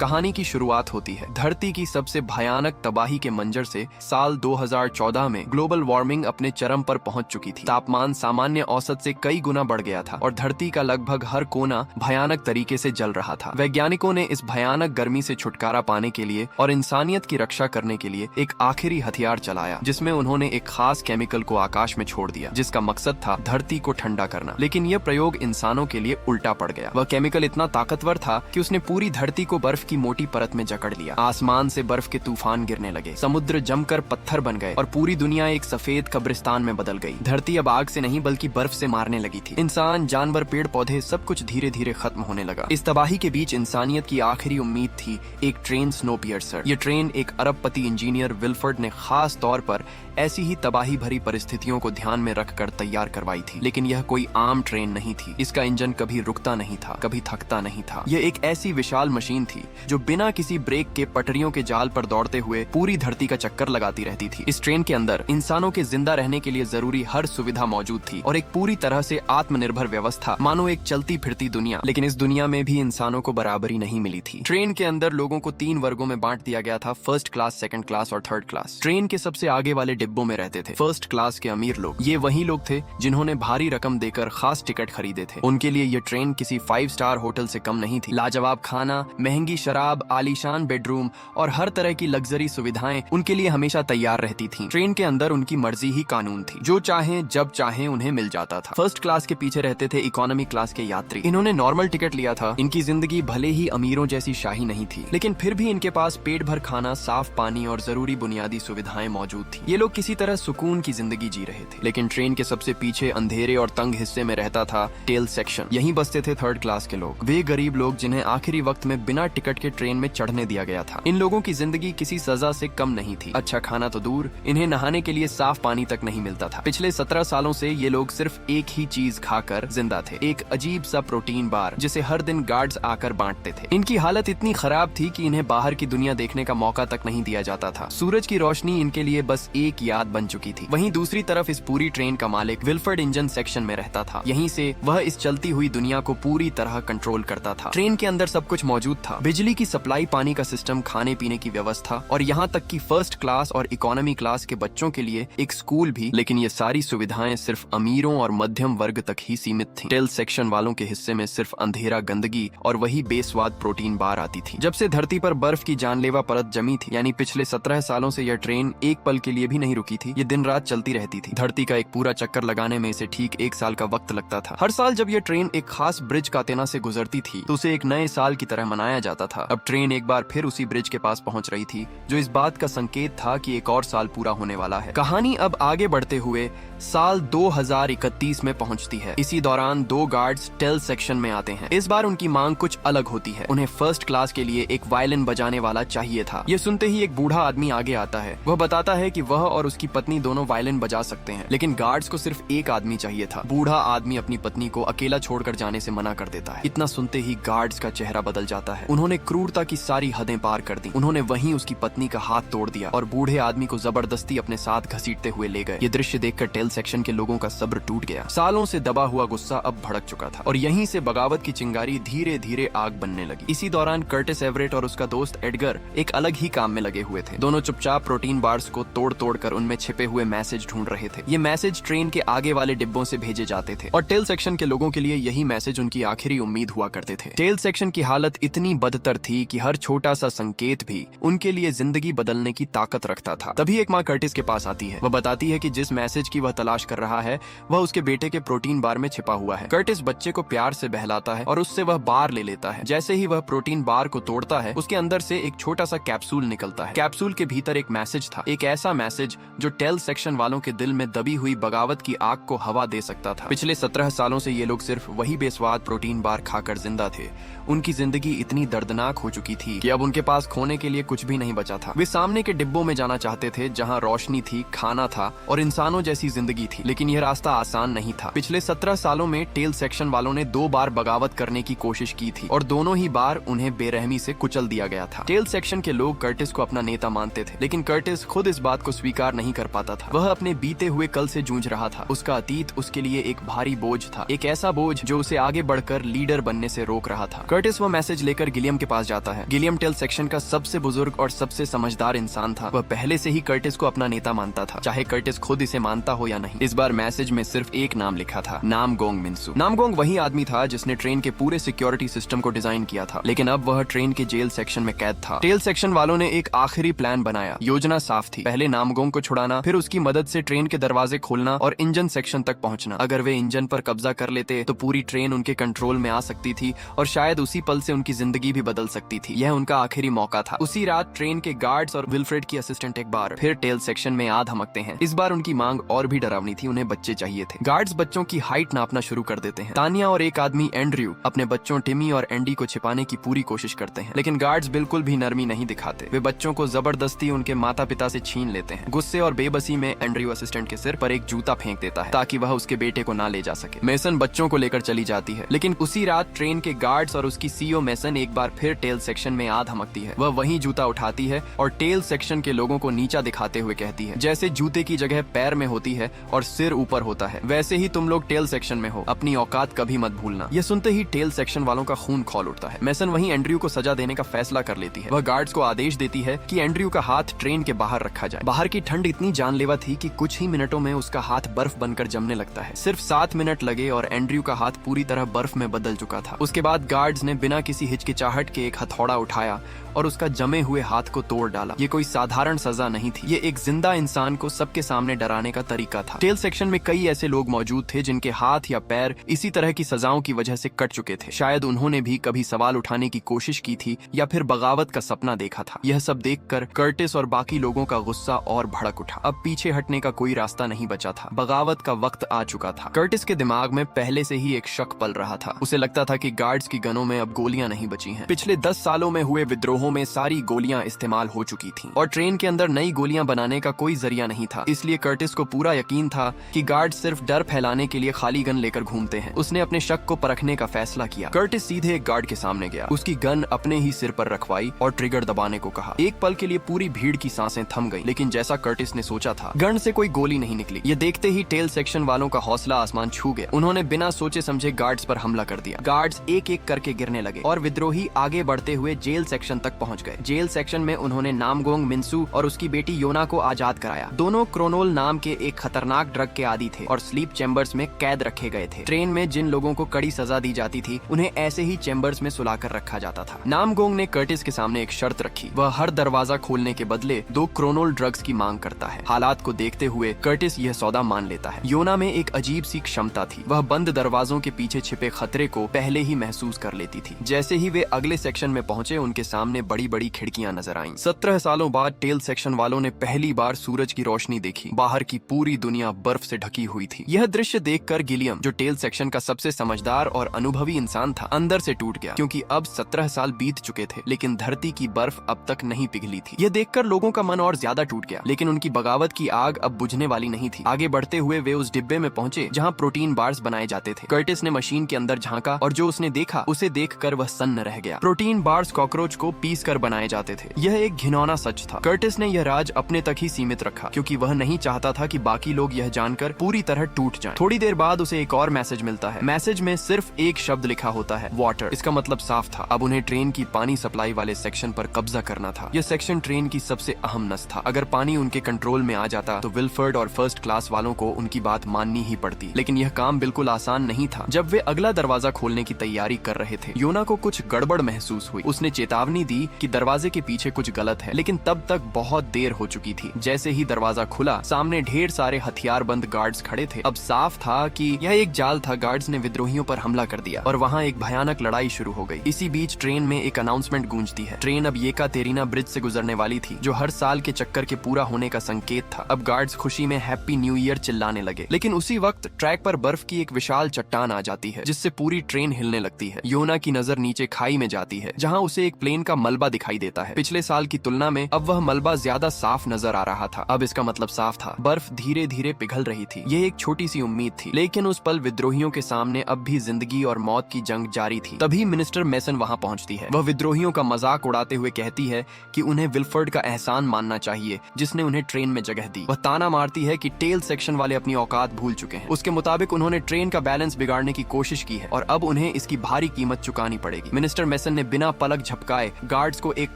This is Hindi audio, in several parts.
कहानी की शुरुआत होती है धरती की सबसे भयानक तबाही के मंजर से। साल 2014 में ग्लोबल वार्मिंग अपने चरम पर पहुंच चुकी थी। तापमान सामान्य औसत से कई गुना बढ़ गया था और धरती का लगभग हर कोना भयानक तरीके से जल रहा था। वैज्ञानिकों ने इस भयानक गर्मी से छुटकारा पाने के लिए और इंसानियत की रक्षा करने के लिए एक आखिरी हथियार चलाया, जिसमें उन्होंने एक खास केमिकल को आकाश में छोड़ दिया, जिसका मकसद था धरती को ठंडा करना। लेकिन यह प्रयोग इंसानों के लिए उल्टा पड़ गया। वह केमिकल इतना ताकतवर था कि उसने पूरी धरती को बर्फ की मोटी परत में जकड़ लिया। आसमान से बर्फ के तूफान गिरने लगे, समुद्र जमकर पत्थर बन गए और पूरी दुनिया एक सफेद कब्रिस्तान में बदल गई। धरती अब आग से नहीं बल्कि बर्फ से मारने लगी थी। इंसान, जानवर, पेड़ पौधे सब कुछ धीरे धीरे खत्म होने लगा। इस तबाही के बीच इंसानियत की आखिरी उम्मीद थी एक ट्रेन, स्नोपियर्सर। ये ट्रेन एक अरबपति इंजीनियर विल्फर्ड ने खास तौर पर ऐसी ही तबाही भरी परिस्थितियों को ध्यान में रखकर तैयार करवाई थी। लेकिन यह कोई आम ट्रेन नहीं थी। इसका इंजन कभी रुकता नहीं था, कभी थकता नहीं था। यह एक ऐसी विशाल मशीन थी जो बिना किसी ब्रेक के पटरियों के जाल पर दौड़ते हुए पूरी धरती का चक्कर लगाती रहती थी। इस ट्रेन के अंदर इंसानों के जिंदा रहने के लिए जरूरी हर सुविधा मौजूद थी और एक पूरी तरह से आत्मनिर्भर व्यवस्था, मानो एक चलती फिरती दुनिया। लेकिन इस दुनिया में भी इंसानों को बराबरी नहीं मिली थी। ट्रेन के अंदर लोगों को 3 वर्गों में बांट दिया गया था, फर्स्ट क्लास, सेकंड क्लास और थर्ड क्लास। ट्रेन के सबसे आगे वाले डिब्बों में रहते थे फर्स्ट क्लास के अमीर लोग। ये वही लोग थे जिन्होंने भारी रकम देकर खास टिकट खरीदे थे। उनके लिए ये ट्रेन किसी 5 स्टार होटल से कम नहीं थी। लाजवाब खाना, महंगी शराब, आलीशान बेडरूम और हर तरह की लग्जरी सुविधाएं उनके लिए हमेशा तैयार रहती थीं। ट्रेन के अंदर उनकी मर्जी ही कानून थी, जो चाहे जब चाहे उन्हें मिल जाता था। फर्स्ट क्लास के पीछे रहते थे इकोनॉमी क्लास के यात्री। इन्होंने नॉर्मल टिकट लिया था। इनकी जिंदगी भले ही अमीरों जैसी शाही नहीं थी, लेकिन फिर भी इनके पास पेट भर खाना, साफ पानी और जरूरी बुनियादी सुविधाएं मौजूद थी। ये लोग किसी तरह सुकून की जिंदगी जी रहे थे। लेकिन ट्रेन के सबसे पीछे अंधेरे और तंग हिस्से में रहता था टेल सेक्शन। यहीं बसते थे थर्ड क्लास के लोग, वे गरीब लोग जिन्हें आखिरी वक्त में बिना टिकट के ट्रेन में चढ़ने दिया गया था। इन लोगों की जिंदगी किसी सजा से कम नहीं थी। अच्छा खाना तो दूर, इन्हें नहाने के लिए साफ पानी तक नहीं मिलता था। पिछले 17 सालों से ये लोग सिर्फ एक ही चीज खाकर जिंदा थे, एक अजीब सा प्रोटीन बार, जिसे हर दिन गार्ड्स आकर बांटते थे। इनकी हालत इतनी खराब थी कि इन्हें बाहर की दुनिया देखने का मौका तक नहीं दिया जाता था। सूरज की रोशनी इनके लिए बस एक याद बन चुकी थी। वहीं दूसरी तरफ इस पूरी ट्रेन का मालिक विल्फर्ड इंजन सेक्शन में रहता था। यहीं से वह इस चलती हुई दुनिया को पूरी तरह कंट्रोल करता था। ट्रेन के अंदर सब कुछ मौजूद था, बिजली की सप्लाई, पानी का सिस्टम, खाने पीने की व्यवस्था और यहाँ तक कि फर्स्ट क्लास और इकोनॉमी क्लास के बच्चों के लिए एक स्कूल भी। लेकिन ये सारी सुविधाएं सिर्फ अमीरों और मध्यम वर्ग तक ही सीमित थी। टेल सेक्शन वालों के हिस्से में सिर्फ अंधेरा, गंदगी और वही बेस्वाद प्रोटीन बार आती थी। जब से धरती पर बर्फ की जानलेवा परत जमी थी, यानी पिछले 17 सालों से यह ट्रेन एक पल के लिए भी नहीं रुकी थी। ये दिन रात चलती रहती थी। धरती का एक पूरा चक्कर लगाने में इसे ठीक 1 साल का वक्त लगता था। हर साल जब यह ट्रेन एक खास ब्रिज कातेना से गुजरती थी तो उसे एक नए साल की तरह मनाया जाता था। अब ट्रेन एक बार फिर उसी ब्रिज के पास पहुंच रही थी, जो इस बात का संकेत था कि एक और साल पूरा होने वाला है। कहानी अब आगे बढ़ते हुए साल 2031 में पहुंचती है। इसी दौरान 2 गार्ड्स टेल सेक्शन में आते हैं। इस बार उनकी मांग कुछ अलग होती है। उन्हें फर्स्ट क्लास के लिए एक वायलिन बजाने वाला चाहिए था। ये सुनते ही एक बूढ़ा आदमी आगे आता है। वह बताता है कि वह और उसकी पत्नी दोनों वायलिन बजा सकते हैं, लेकिन गार्ड्स को सिर्फ एक आदमी चाहिए था। बूढ़ा आदमी अपनी पत्नी को अकेला छोड़कर जाने से मना कर देता है। इतना सुनते ही गार्ड्स का चेहरा बदल जाता है। उन्होंने क्रूरता की सारी हदें पार कर दी। उन्होंने वहीं उसकी पत्नी का हाथ तोड़ दिया और बूढ़े आदमी को जबरदस्ती अपने साथ घसीटते हुए ले गए। ये दृश्य देखकर टेल सेक्शन के लोगों का सब्र टूट गया। सालों से दबा हुआ गुस्सा अब भड़क चुका था और यहीं से बगावत की चिंगारी धीरे धीरे आग बनने लगी। इसी दौरान कर्टिस एवरेट और उसका दोस्त एडगर एक अलग ही काम में लगे हुए थे। दोनों चुपचाप प्रोटीन बार्स को तोड़ तोड़ कर उनमें छिपे हुए मैसेज ढूंढ रहे थे। ये मैसेज ट्रेन के आगे वाले डिब्बों से भेजे जाते थे और टेल सेक्शन के लोगों के लिए यही मैसेज उनकी आखिरी उम्मीद हुआ करते थे। टेल सेक्शन की हालत इतनी बदतर थी कि हर छोटा सा संकेत भी उनके लिए जिंदगी बदलने की ताकत रखता था। तभी एक माँ कर्टिस के पास आती है। वह बताती है कि जिस मैसेज की वह तलाश कर रहा है वह उसके बेटे के प्रोटीन बार में छिपा हुआ है। कर्टिस बच्चे को प्यार से बहलाता है और उससे वह बार ले लेता है। जैसे ही वह प्रोटीन बार को तोड़ता है, उसके अंदर से एक छोटा सा कैप्सूल निकलता है। कैप्सूल के भीतर एक मैसेज था, एक ऐसा मैसेज जो टेल सेक्शन वालों के दिल में दबी हुई बगावत की आग को हवा दे सकता था। पिछले 17 सालों से ये लोग सिर्फ वही बेस्वाद प्रोटीन बार खाकर जिंदा थे। उनकी जिंदगी इतनी दर्दनाक हो चुकी थी कि अब उनके पास खोने के लिए कुछ भी नहीं बचा था। वे सामने के डिब्बों में जाना चाहते थे, जहां रोशनी थी, खाना था और इंसानों जैसी जिंदगी थी। लेकिन यह रास्ता आसान नहीं था। पिछले 17 सालों में टेल सेक्शन वालों ने 2 बार बगावत करने की कोशिश की थी और दोनों ही बार उन्हें बेरहमी से कुचल दिया गया था। टेल सेक्शन के लोग कर्टिस को अपना नेता मानते थे, लेकिन कर्टिस खुद इस बात को स्वीकार नहीं कर पाता था। वह अपने बीते हुए कल से जूझ रहा था। उसका अतीत उसके लिए एक भारी बोझ था, एक ऐसा बोझ जो उसे आगे बढ़कर लीडर बनने से रोक रहा था। कर्टिस वह मैसेज लेकर गिलियम के पास जाता है। गिलियम टेल सेक्शन का सबसे बुजुर्ग और सबसे समझदार इंसान था। वह पहले से ही कर्टिस को अपना नेता मानता था, चाहे कर्टिस खुद इसे मानता हो या नहीं। इस बार मैसेज में सिर्फ एक नाम लिखा था, नामगोंग मिन्सू। नामगोंग वही आदमी था जिसने ट्रेन के पूरे सिक्योरिटी सिस्टम को डिजाइन किया था, लेकिन अब वह ट्रेन के जेल सेक्शन में कैद था। टेल सेक्शन वालों ने एक आखिरी प्लान बनाया। योजना साफ थी, पहले नामगोंग को छुड़ाना, फिर उसकी मदद से ट्रेन के दरवाजे खोलना और इंजन सेक्शन तक पहुंचना। अगर वे इंजन पर कब्जा कर लेते तो पूरी ट्रेन उनके कंट्रोल में आ सकती थी और शायद उसी पल से उनकी जिंदगी भी बदल सकती थी। यह उनका आखिरी मौका था। उसी रात ट्रेन के गार्ड्स और विल्फ्रेड की असिस्टेंट एक बार फिर टेल सेक्शन में आ धमकते हैं। इस बार उनकी मांग और भी डरावनी थी, उन्हें बच्चे चाहिए थे। गार्ड्स बच्चों की हाइट नापना शुरू कर देते हैं। तानिया और एक आदमी एंड्रयू अपने बच्चों टिमी और एंडी को छिपाने की पूरी कोशिश करते हैं, लेकिन गार्ड्स बिल्कुल भी नरमी नहीं दिखाते। वे बच्चों को जबरदस्ती उनके माता पिता से छीन लेते हैं। गुस्से और बेबसी में एंड्रयू असिस्टेंट के सिर पर एक जूता फेंक देता है ताकि वह उसके बेटे को ना ले जा सके। मेसन बच्चों को लेकर चली जाती है, लेकिन उसी रात ट्रेन के गार्ड्स और उसकी सीईओ मेसन एक बार फिर टेल सेक्शन में आ धमकती है। वह वही जूता उठाती है और टेल सेक्शन के लोगों को नीचा दिखाते हुए कहती है, जैसे जूते की जगह पैर में होती है और सिर ऊपर होता है, वैसे ही तुम लोग टेल सेक्शन में हो, अपनी औकात कभी मत भूलना। यह सुनते ही टेल सेक्शन वालों का खून खौल उठता है। मेसन वहीं एंड्रयू को सजा देने का फैसला कर लेती है। वह गार्ड्स को आदेश देती है कि एंड्रयू का हाथ ट्रेन के बाहर रखा जाए। बाहर की ठंड इतनी जानलेवा थी कि कुछ ही मिनटों में उसका हाथ बर्फ बनकर जमने लगता है। सिर्फ 7 मिनट लगे और एंड्रयू का हाथ पूरी तरह बर्फ में बदल चुका था। उसके बाद गार्ड्स ने बिना किसी हिचकिचाहट के एक हथौड़ा उठाया और उसका जमे हुए हाथ को तोड़ डाला। ये कोई साधारण सजा नहीं थी, ये एक जिंदा इंसान को सबके सामने डराने का तरीका था। टेल सेक्शन में कई ऐसे लोग मौजूद थे जिनके हाथ या पैर इसी तरह की सजाओं की वजह से कट चुके थे। शायद उन्होंने भी कभी सवाल उठाने की कोशिश की थी या फिर बगावत का सपना देखा था। यह सब देखकर कर्टिस और बाकी लोगों का गुस्सा और भड़क उठा। अब पीछे हटने का कोई रास्ता नहीं बचा था। बगावत का वक्त आ चुका था। कर्टिस के दिमाग में पहले से ही एक शक पल रहा था। उसे लगता था कि गार्ड्स की गनों में अब गोलियां नहीं बची हैं। पिछले 10 सालों में हुए विद्रोहों में सारी गोलियां इस्तेमाल हो चुकी थीं और ट्रेन के अंदर नई गोलियां बनाने का कोई जरिया नहीं था। इसलिए कर्टिस को पूरा यकीन था कि गार्ड सिर्फ डर फैलाने के लिए खाली गन लेकर घूमते हैं। उसने अपने शक को परखने का फैसला किया। कर्टिस सीधे एक गार्ड के सामने गया, उसकी गन अपने ही सिर पर रखवाई और ट्रिगर दबाने को कहा। एक पल के लिए पूरी भीड़ की सांसें थम गईं, लेकिन जैसा कर्टिस ने सोचा था, गन से कोई गोली नहीं निकली। ये देखते ही टेल सेक्शन वालों का हौसला आसमान छू गया। उन्होंने बिना सोचे समझे गार्ड्स पर हमला कर दिया। गार्ड्स एक एक करके गिरने लगे और विद्रोही आगे बढ़ते हुए जेल सेक्शन तक पहुंच गए। जेल सेक्शन में उन्होंने नामगोंग मिन्सू और उसकी बेटी योना को आजाद कराया। दोनों क्रोनोल नाम के एक खतरनाक ड्रग के आदी थे और स्लीप चैम्बर्स में कैद रखे गए थे। ट्रेन में जिन लोगों को कड़ी सजा दी जाती थी उन्हें ऐसे ही चैम्बर्स में सुलाकर रखा जाता था। नामगोंग ने कर्टिस के सामने एक शर्त रखी। वह हर दरवाजा खोलने के बदले 2 क्रोनोल ड्रग्स की मांग करता है। हालात को देखते हुए कर्टिस यह सौदा मान लेता है। योना में एक अजीब सी क्षमता थी। वह बंद दरवाजों के पीछे छिपे खतरे को पहले ही महसूस कर लेती थी। जैसे ही वे अगले सेक्शन में पहुंचे, उनके सामने बड़ी बड़ी खिड़कियां नजर आईं। 17 सालों बाद टेल सेक्शन वालों ने पहली बार सूरज की रोशनी देखी। बाहर की पूरी दुनिया बर्फ से ढकी हुई थी। यह दृश्य देखकर गिलियम, जो टेल सेक्शन का सबसे समझदार और अनुभवी इंसान था, अंदर से टूट गया, क्योंकि अब 17 साल बीत चुके थे, लेकिन धरती की बर्फ अब तक नहीं पिघली थी। यह देखकर लोगों का मन और ज्यादा टूट गया, लेकिन उनकी बगावत की आग अब बुझने वाली नहीं थी। आगे बढ़ते हुए वे उस डिब्बे में पहुंचे जहां प्रोटीन बार्स बनाए जाते थे। कर्टिस ने मशीन के अंदर झांका और जो उसने देखा उसे देखकर वह सन्न रह गया। प्रोटीन बार्स कॉकरोच को पीस कर बनाए जाते थे। यह एक घिनौना सच था। कर्टिस ने यह राज अपने तक ही सीमित रखा, क्योंकि वह नहीं चाहता था कि बाकी लोग यह जानकर पूरी तरह टूट जाएं। थोड़ी देर बाद उसे एक और मैसेज मिलता है। मैसेज में सिर्फ एक शब्द लिखा होता है, वाटर। इसका मतलब साफ था, अब उन्हें ट्रेन की पानी सप्लाई वाले सेक्शन पर कब्जा करना था। यह सेक्शन ट्रेन की सबसे अहम नस था। अगर पानी उनके कंट्रोल में आ जाता तो विल्फर्ड और फर्स्ट क्लास वालों को उनकी बात माननी ही पड़ती। लेकिन यह काम बिल्कुल आसान नहीं था। जब वे अगला दरवाजा खोलने की तैयारी कर रहे थे, योना को कुछ गड़बड़ महसूस हुई। उसने चेतावनी दी कि दरवाजे के पीछे कुछ गलत है, लेकिन तब तक बहुत देर हो चुकी थी। जैसे ही दरवाजा खुला, सामने ढेर सारे हथियारबंद गार्ड्स खड़े थे। अब साफ था कि यह एक जाल था। गार्ड्स ने विद्रोहियों पर हमला कर दिया और वहाँ एक भयानक लड़ाई शुरू हो गई। इसी बीच ट्रेन में एक अनाउंसमेंट गूंजती है। ट्रेन अब येकातेरिना ब्रिज से गुजरने वाली थी, जो हर साल के चक्कर के पूरा होने का संकेत था। अब गार्ड्स खुशी में हैप्पी न्यू ईयर चिल्लाने लगे, लेकिन उसी वक्त ट्रैक पर बर्फ की एक विशाल चट्टान आ जाती है, जिससे पूरी ट्रेन हिलने लगती है। योना की नजर नीचे खाई में जाती है, जहाँ उसे एक प्लेन का मलबा दिखाई देता है। पिछले साल की तुलना में अब वह मलबा ज्यादा साफ नजर आ रहा था। अब इसका मतलब साफ था, बर्फ धीरे धीरे पिघल रही थी। यह एक छोटी सी उम्मीद थी, लेकिन उस पल विद्रोहियों के सामने अब भी जिंदगी और मौत की जंग जारी थी। तभी मिनिस्टर मेसन वहाँ पहुँचती है। वह विद्रोहियों का मजाक उड़ाते हुए कहती है कि उन्हें विल्फर्ड का एहसान मानना चाहिए, जिसने उन्हें ट्रेन में जगह दी। वह ताना मारती है कि टेल सेक्शन वाले अपनी औकात भूल चुके हैं। उसके मुताबिक उन्होंने ट्रेन का बैलेंस बिगाड़ने की कोशिश की है और अब उन्हें इसकी भारी कीमत चुकानी पड़ेगी। मिनिस्टर मेसन ने बिना पलक झपकाए गार्ड्स को एक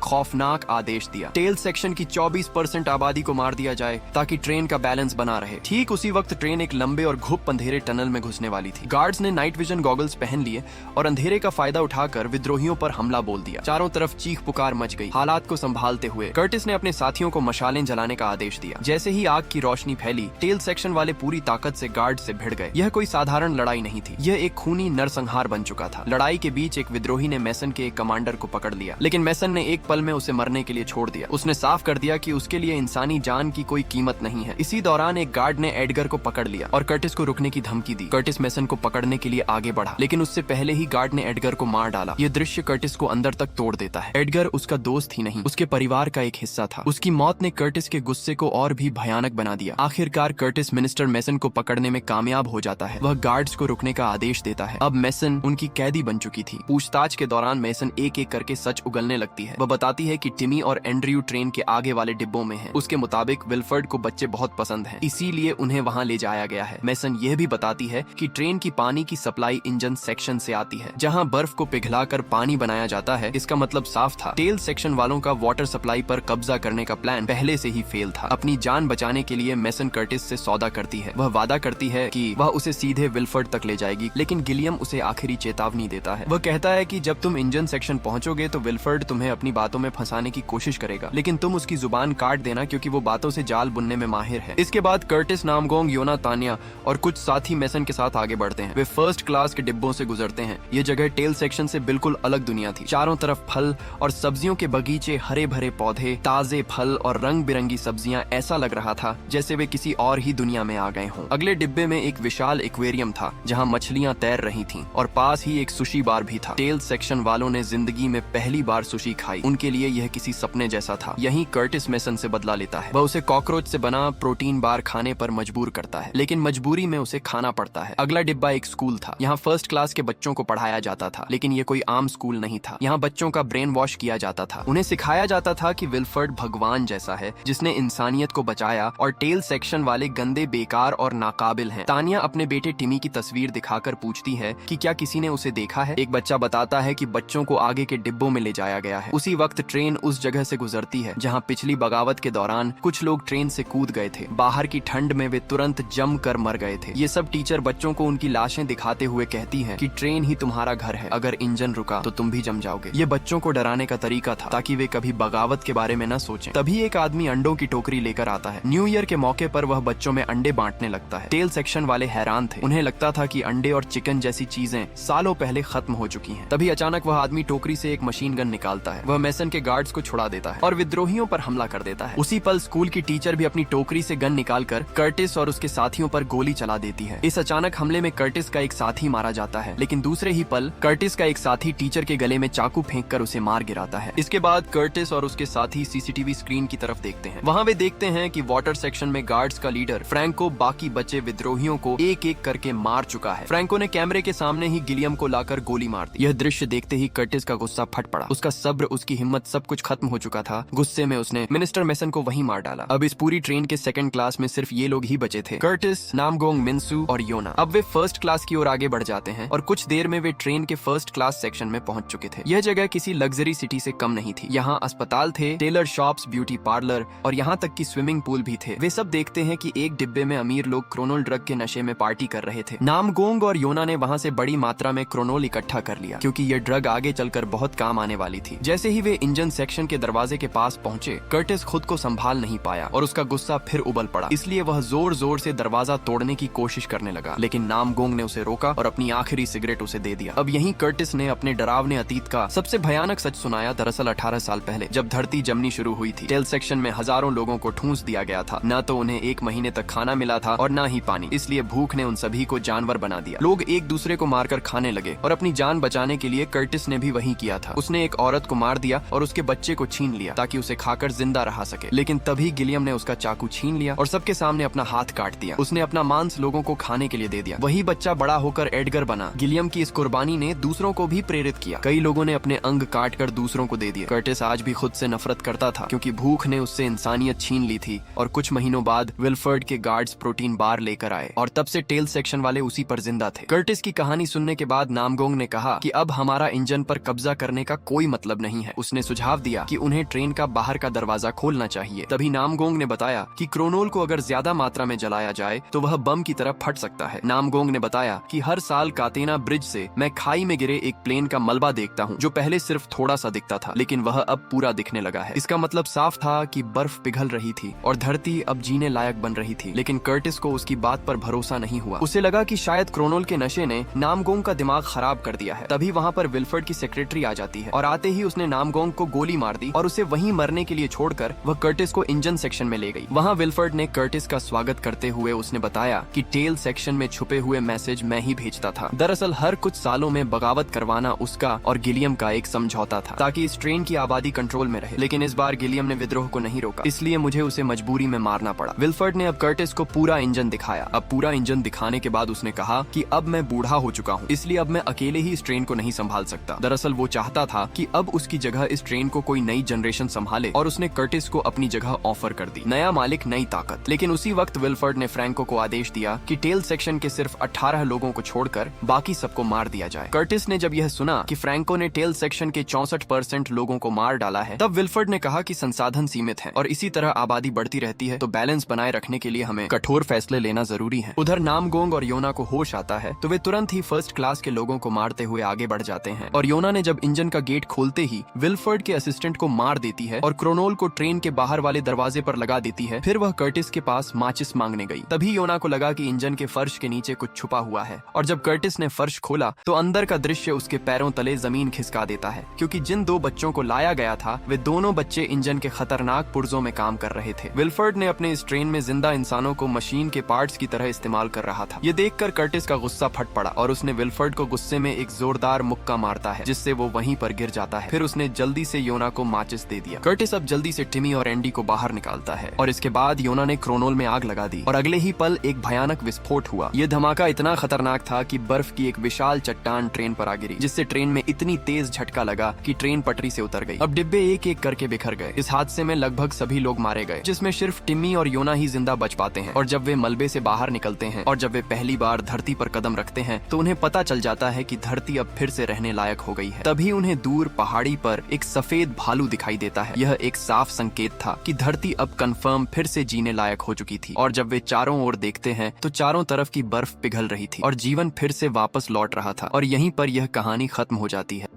खौफनाक आदेश दिया। टेल सेक्शन की 24% आबादी को मार दिया जाए ताकि ट्रेन का बैलेंस बना रहे। ठीक उसी वक्त ट्रेन एक लंबे और घुप अंधेरे टनल में घुसने वाली थी। गार्ड्स ने नाइट विजन गॉगल्स पहन लिए और अंधेरे का फायदा उठाकर विद्रोहियों पर हमला बोल दिया। चारों तरफ चीख पुकार मच गई। हालात को संभालते हुए कर्टिस ने अपने साथियों को मशालें जलाने का आदेश दिया। जैसे ही आग की रोशनी फैली, टेल सेक्शन वाले पूरी ताकत से गार्ड से भिड़ गए। यह कोई साधारण लड़ाई नहीं थी, यह एक खूनी नरसंहार बन चुका था। लड़ाई के बीच एक विद्रोही ने मैसन के एक कमांडर को पकड़ लिया, लेकिन मैसन ने एक पल में उसे मरने के लिए छोड़ दिया। उसने साफ कर दिया कि उसके लिए इंसानी जान की कोई कीमत नहीं है। इसी दौरान एक गार्ड ने एडगर को पकड़ लिया और कर्टिस को रुकने की धमकी दी। कर्टिस मैसन को पकड़ने के लिए आगे बढ़ा, लेकिन उससे पहले ही गार्ड ने एडगर को मार डाला। यह दृश्य कर्टिस को अंदर तक तोड़ देता है। एडगर उसका दोस्त ही नहीं, उसके परिवार का एक हिस्सा था। उसकी मौत ने कर्टिस के गुस्से को और भी भयानक बना दिया। आखिरकार कर्टिस मिनिस्टर मैसन को पकड़ने में कामयाब हो जाता है। वह गार्ड्स को रुकने का आदेश देता है। अब मैसन उनकी कैदी बन चुकी थी। पूछताछ के दौरान मैसन एक एक करके सच उगलने लगती है। वह बताती है कि टिमी और एंड्रयू ट्रेन के आगे वाले डिब्बों में हैं। उसके मुताबिक विल्फर्ड को बच्चे बहुत पसंद हैं, इसीलिए उन्हें वहां ले जाया गया है। मैसन यह भी बताती है कि ट्रेन की पानी की सप्लाई इंजन सेक्शन से आती है, जहां बर्फ को पिघलाकर पानी बनाया जाता है। इसका मतलब साफ था, टेल सेक्शन वालों का वाटर सप्लाई पर कब्जा करने का प्लान पहले से ही फेल था। अपनी जान बचाने के लिए मैसन कर्टिस से सौदा करती है। वह वादा करती है कि वह उसे सीधे विल्फर्ड तक ले जाएगी, लेकिन गिलियम उसे आखिरी चेतावनी देता है। वह कहता है कि जब तुम इंजन सेक्शन पहुंचोगे तो विल्फर्ड तुम्हें अपनी बातों में फंसाने की कोशिश करेगा, लेकिन तुम उसकी जुबान काट देना क्योंकि वो बातों से जाल बुनने में माहिर है। इसके बाद कर्टिस, नामगोंग, योना, तानिया और कुछ साथी मैसन के साथ आगे बढ़ते हैं। वे फर्स्ट क्लास के डिब्बों से गुजरते हैं। ये जगह टेल सेक्शन से बिल्कुल अलग दुनिया थी। चारों तरफ फल और सब्जियों के बगीचे, हरे भरे पौधे, ताजे फल और रंग बिरंगी सब्जियां। ऐसा लग रहा था जैसे वे किसी और ही दुनिया में आ गए हों। अगले डिब्बे में एक विशाल एक्वेरियम था जहां मछलियां तैर रही थीं और पास ही एक सुशी बार भी था। टेल सेक्शन वालों ने जिंदगी में पहली बार सुशी खाई। उनके लिए यह किसी सपने जैसा था। यहीं कर्टिस मैसन से बदला लेता है। वह उसे कॉकरोच से बना प्रोटीन बार खाने पर मजबूर करता है, लेकिन मजबूरी में उसे खाना पड़ता है। अगला डिब्बा एक स्कूल था। यहाँ फर्स्ट क्लास के बच्चों को पढ़ाया जाता था, लेकिन ये कोई आम स्कूल नहीं था। यहाँ बच्चों का ब्रेन वॉश किया जाता था। उन्हें सिखाया जाता था कि विल्फर्ड भगवान जैसा है जिसने इंसानियत को बचाया और टेल सेक्शन वाले गंदे, बेकार और नाकाबिल हैं। तानिया अपने बेटे टिमी की तस्वीर दिखाकर पूछती है कि क्या किसी ने उसे देखा है। एक बच्चा बताता है कि बच्चों को आगे के डिब्बों में ले जाया गया है। उसी वक्त ट्रेन उस जगह से गुजरती है जहां पिछली बगावत के दौरान कुछ लोग ट्रेन से कूद गए थे। बाहर की ठंड में वे तुरंत जम कर मर गए थे। ये सब टीचर बच्चों को उनकी लाशें दिखाते हुए कहती है कि ट्रेन ही तुम्हारा घर है, अगर इंजन रुका तो तुम भी जम जाओगे। ये बच्चों को डराने का तरीका था ताकि वे कभी बगावत के बारे में न सोचें। तभी एक आदमी अंडों की टोकरी लेकर आता है। न्यू ईयर के मौके पर वह बच्चों में अंडे बांटने लगता है। टेल सेक्शन वाले हैरान थे। उन्हें लगता था कि अंडे और चिकन जैसी चीजें सालों पहले खत्म हो चुकी हैं। तभी अचानक वह आदमी टोकरी से एक मशीन गन निकालता है। वह मैसन के गार्ड्स को छुड़ा देता है और विद्रोहियों पर हमला कर देता है। उसी पल स्कूल की टीचर भी अपनी टोकरी से गन निकालकर कर्टिस और उसके साथियों पर गोली चला देती है। इस अचानक हमले में कर्टिस का एक साथी मारा जाता है, लेकिन दूसरे ही पल कर्टिस का एक साथी टीचर के गले में चाकू फेंककर उसे मार गिराता है। इसके बाद कर्टिस और उसके साथी सीसीटीवी स्क्रीन की तरफ देखते हैं। वहाँ वे देखते हैं कि वाटर सेक्शन में गार्ड्स का लीडर फ्रैंको बाकी बचे विद्रोहियों को एक एक करके मार चुका है। फ्रैंको ने कैमरे के सामने ही गिलियम को लाकर गोली मार दी। यह दृश्य देखते ही कर्टिस का गुस्सा फट पड़ा। उसका सब्र, उसकी हिम्मत, सब कुछ खत्म हो चुका था। गुस्से में उसने मिनिस्टर मैसन को वहीं मार डाला। अब इस पूरी ट्रेन के सेकंड क्लास में सिर्फ ये लोग ही बचे थे, कर्टिस, नामगोंग, मिन्सू और योना। अब वे फर्स्ट क्लास की ओर आगे बढ़ जाते हैं और कुछ देर में वे ट्रेन के फर्स्ट क्लास सेक्शन में पहुंच चुके थे। यह जगह किसी लग्जरी सिटी से कम नहीं थी। यहाँ अस्पताल थे, टेलर शॉप्स, ब्यूटी पार्लर और यहाँ तक कि स्विमिंग पूल भी थे। वे सब देखते हैं कि एक डिब्बे में अमीर लोग क्रोनोल ड्रग के नशे में पार्टी कर रहे थे। नामगोंग और योना ने वहाँ से बड़ी मात्रा में क्रोनोल इकट्ठा कर लिया क्योंकि यह ड्रग आगे चलकर बहुत काम आने वाली थी। जैसे ही वे इंजन सेक्शन के दरवाजे के पास पहुंचे, कर्टिस खुद को संभाल नहीं पाया और उसका गुस्सा फिर उबल पड़ा। इसलिए वह जोर जोर से दरवाजा तोड़ने की कोशिश करने लगा, लेकिन नामगोंग ने उसे रोका और अपनी आखिरी सिगरेट उसे दे दिया। अब यहीं कर्टिस ने अपने डरावने अतीत का सबसे भयानक सच सुनाया। दरअसल 18 साल पहले जब धरती जमनी शुरू हुई थी, टेल सेक्शन में हजारों लोगों को ठूंस दिया गया था। न तो उन्हें 1 महीने तक खाना मिला था और न ही पानी। इसलिए भूख ने उन सभी को जानवर बना दिया। लोग एक दूसरे को मारकर खाने लगे और अपनी जान बचाने के लिए कर्टिस ने भी वही किया था। उसने एक औरत को मार दिया और उसके बच्चे को छीन लिया ताकि उसे खाकर जिंदा रह सके। लेकिन तभी गिलियम ने उसका चाकू छीन लिया और सबके सामने अपना हाथ काट दिया। उसने अपना मांस लोगों को खाने के लिए दे दिया। वही बच्चा बड़ा होकर एडगर बना। गिलियम की इस कुर्बानी ने दूसरों को भी प्रेरित किया। कई लोगों ने अपने अंग काट कर दूसरों को दे दिए। कर्टिस आज भी खुद से नफरत करता था क्योंकि भूख ने उससे इंसानियत छीन ली थी। और कुछ महीनों बाद विल्फर्ड के गार्ड्स प्रोटीन बार लेकर आए और तब से टेल सेक्शन वाले उसी पर जिंदा थे। कर्टिस की कहानी सुनने के बाद नामगोंग ने कहा कि अब हमारा इंजन पर पर कब्जा करने का कोई मतलब नहीं है। उसने सुझाव दिया कि उन्हें ट्रेन का बाहर का दरवाजा खोलना चाहिए। तभी नामगोंग ने बताया कि क्रोनोल को अगर ज्यादा मात्रा में जलाया जाए तो वह बम की तरह फट सकता है। नामगोंग ने बताया कि हर साल कातेना ब्रिज से मैं खाई में गिरे एक प्लेन का मलबा देखता हूँ, जो पहले सिर्फ थोड़ा सा दिखता था लेकिन वह अब पूरा दिखने लगा है। इसका मतलब साफ था कि बर्फ पिघल रही थी और धरती अब जीने लायक बन रही थी। लेकिन कर्टिस को उसकी बात पर भरोसा नहीं हुआ। उसे लगा कि शायद क्रोनोल के नशे ने नामगोंग का दिमाग खराब कर दिया है। तभी वहाँ पर विल्फर्ड की सेक्रेटरी आ जाती है और आते ही उसने नामगोंग को गोली मार दी और उसे वहीं मरने के लिए छोड़कर वह कर्टिस को इंजन सेक्शन में ले गई। वहाँ विल्फर्ड ने कर्टिस का स्वागत करते हुए उसने बताया कि टेल सेक्शन में छुपे हुए मैसेज मैं ही भेजता था। दरअसल हर कुछ सालों में बगावत करवाना उसका और गिलियम का एक समझौता था ताकि इस ट्रेन की आबादी कंट्रोल में रहे। लेकिन इस बार गिलियम ने विद्रोह को नहीं रोका, इसलिए मुझे उसे मजबूरी में मारना पड़ा। विल्फर्ड ने अब कर्टिस को पूरा इंजन दिखाया। अब पूरा इंजन दिखाने के बाद उसने कहा कि अब मैं बूढ़ा हो चुका हूँ, इसलिए अब मैं अकेले ही इस ट्रेन को नहीं संभाल सकता। दरअसल वो चाहता था कि अब उसकी जगह इस ट्रेन को कोई नई जनरेशन संभाले और उसने कर्टिस को अपनी जगह ऑफर कर दी। नया मालिक, नई ताकत। लेकिन उसी वक्त विल्फर्ड ने फ्रैंको को आदेश दिया कि टेल सेक्शन के सिर्फ 18 लोगों को छोड़कर बाकी सबको मार दिया जाए। कर्टिस ने जब यह सुना कि फ्रैंको ने टेल सेक्शन के 64% लोगों को मार डाला है, तब विल्फर्ड ने कहा कि संसाधन सीमित हैं और इसी तरह आबादी बढ़ती रहती है, तो बैलेंस बनाए रखने के लिए हमें कठोर फैसले लेना जरूरी है। उधर नामगोंग और योना को होश आता है तो वे तुरंत ही फर्स्ट क्लास के लोगों को मारते हुए आगे बढ़ जाते हैं और योना ने जब इंजन का गेट खोलते ही विल्फर्ड के असिस्टेंट को मार देती है और क्रोनोल को ट्रेन के बाहर वाले दरवाजे पर लगा देती है। फिर वह कर्टिस के पास माचिस मांगने गई। तभी योना को लगा कि इंजन के फर्श के नीचे कुछ छुपा हुआ है और जब कर्टिस ने फर्श खोला तो अंदर का दृश्य उसके पैरों तले जमीन खिसका देता है, क्योंकि जिन 2 बच्चों को लाया गया था वे दोनों बच्चे इंजन के खतरनाक पुर्जों में काम कर रहे थे। विल्फर्ड ने अपने इस ट्रेन में जिंदा इंसानों को मशीन के पार्ट्स की तरह इस्तेमाल कर रहा था। ये देखकर कर्टिस का गुस्सा फट पड़ा और उसने विल्फर्ड को गुस्से में एक जोरदार मुक्का मारता है, जिससे वो वहीं पर गिर जाता है। फिर उसने जल्दी से योना को माचिस दे दिया। कर्टिस अब जल्दी से टिमी और एंडी को बाहर निकालता है और इसके बाद योना ने क्रोनोल में आग लगा दी और अगले ही पल एक भयानक विस्फोट हुआ। ये धमाका इतना खतरनाक था कि बर्फ की एक विशाल चट्टान ट्रेन पर आ गिरी, जिससे ट्रेन में इतनी तेज झटका लगा कि ट्रेन पटरी से उतर गई। अब डिब्बे एक एक करके बिखर गए। इस हादसे में लगभग सभी लोग मारे गए, जिसमें सिर्फ टिम्मी और योना ही जिंदा बच पाते हैं। और जब वे मलबे से बाहर निकलते हैं और जब वे पहली बार धरती पर कदम रखते हैं तो उन्हें पता चल जाता है कि धरती अब फिर से रहने लायक हो गई है। तभी उन्हें दूर पहाड़ी पर एक सफेद भालू दिखाई देता है। यह एक साफ संकेत था कि धरती अब कंफर्म फिर से जीने लायक हो चुकी थी। और जब वे चारों ओर देखते हैं तो चारों तरफ की बर्फ पिघल रही थी और जीवन फिर से वापस लौट रहा था। और यहीं पर यह कहानी खत्म हो जाती है।